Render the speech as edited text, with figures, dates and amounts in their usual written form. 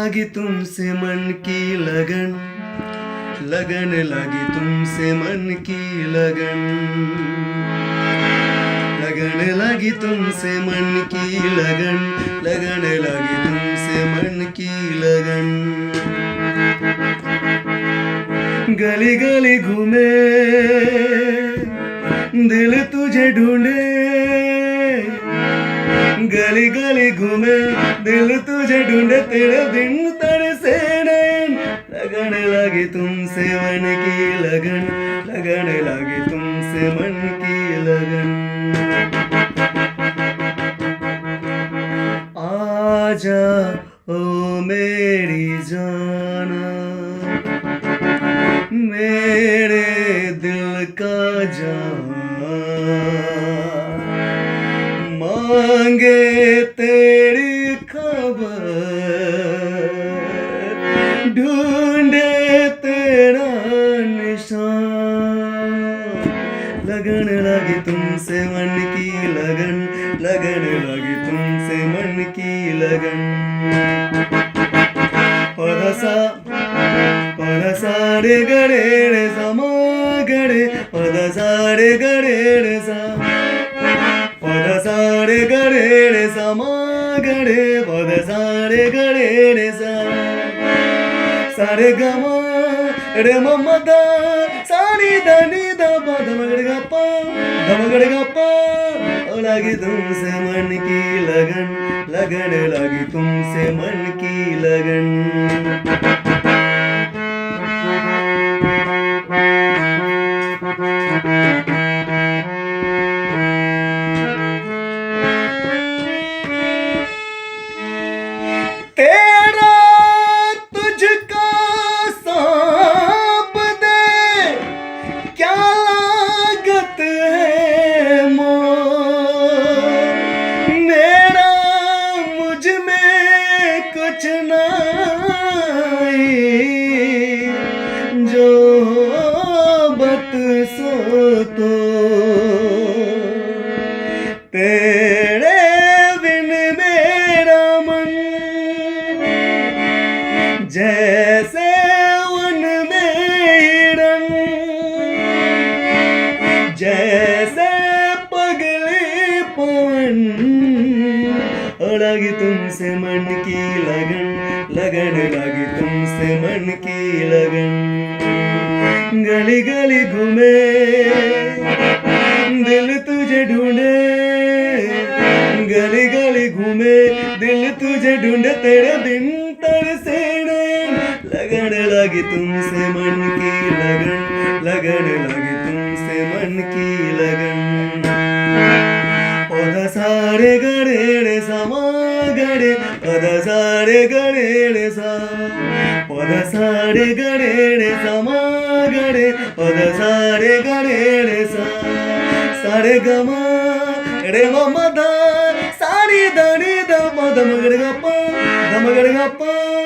लगी तुमसे मन की लगन, लगन लगी तुमसे मन की लगन, लगन लगी तुमसे मन की लगन, लगन लगी तुमसे मन की लगन। गली गली घूमे दिल तुझे ढूंढे, गली गली घूमे दिल तुझे ढूंढे, तेरे बिन तरसे नैन। लगन लगी तुमसे मन की लगन, लगन लगी तुमसे मन की लगन। आजा ओ मेरी जाना, मेरे दिल का जान, मांगे तेरी खबर, ढूंढे तेरा निशान। लगन लगी तुमसे मन की लगन, लगन लगी तुमसे मन की लगन। पदसा पदसा रे गरे रे समा गरे, पदसा रे गरे रे सा, पदसा रे गरे रे समा गरे, पदसा रे गरे रे सा। सारे गमा रे मम्मा दा, सानी दानी दा पा, धमगड़ गप्पा धमगड़ गप्पा। लगी तुमसे मन की लगन, लगन लगी तुमसे मन की लगन। तेरा तुझको सौंप दे, क्या लागत है मोर। मेरा मुझ में कुछ नहीं, जो बत सो तो तेरे बिन मेरा मन, जैसे वन में हिरन, जैसे पगली पवन। लगी तुमसे मन की लगन, लगन लगी तुमसे मन की लगन। गली गली घूमे दिल तुझे ढूंढे, गली गली घूमे दिल तुझे ढूंढे, तेरे बिन तरसे नैन। लगन लगी तुमसे मन की लगन, लगन लगी तुमसे मन की लगन। पद सारे गरे रे समा गरे, पद सारे गरे रे सा, पद सारे गरे रे समा गरे, पद सारे गरे रे सा। सारे गमा रे मम्मा दा, सानी दानी दा पा, धमगड़ गप्पा धमगड़ गप्पा।